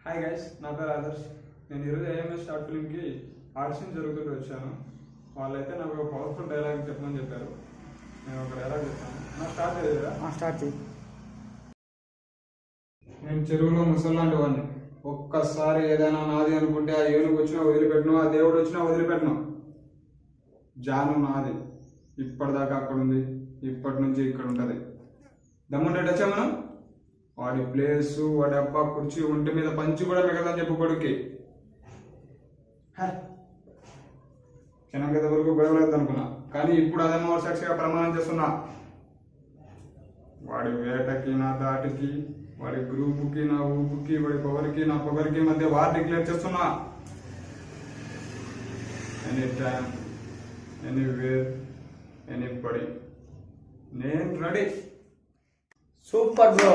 Hi guys, నా పేరు ఆదర్శ్. నేను ఈరోజు ఏఎంఎస్ షార్ట్ ఫిల్మ్కి ఆడిషన్ జరుగుతుంటే వచ్చాను. వాళ్ళైతే నాకు ఒక పవర్ఫుల్ డైలాగ్ చెప్పమని చెప్పారు. నేను ఒక డైలాగ్ చెప్తాను. నా స్టార్ట్ చేయలేదా? స్టార్ట్ చేయి. నేను చెరువులో ముసలాంటి వాడిని. ఒక్కసారి ఏదైనా నాది అనుకుంటే ఆ ఏనుగు వచ్చినా వదిలిపెట్టను, ఆ దేవుడు వచ్చినా వదిలిపెట్టను. జాను నాది. ఇప్పటిదాకా అక్కడ ఉంది, ఇప్పటి నుంచి ఇక్కడ ఉంటుంది. దమ్ముంటే వచ్చా మనం. వాడి ప్లేసు, వాడి అబ్బా కుర్చీ ఒంటి మీద పంచి కూడా మిగతాని చెప్పు కొడుక్కి. క్షణం కదా వరకు గొడవలేదు అనుకున్నా, కానీ ఇప్పుడు అదమ్మ సాక్షిగా ప్రమాణం చేస్తున్నా. వాడి వేటకి నా దాటికి, వాడి గ్రూపుకి నా ఊపుకి, వాడి పవర్కి నా పొగరికి మధ్య వార్ డిక్లేర్ చేస్తున్నా. ఎనీ టైం, ఎనీవేర్, ఎనీబడి, నేను రెడీ. Super bro.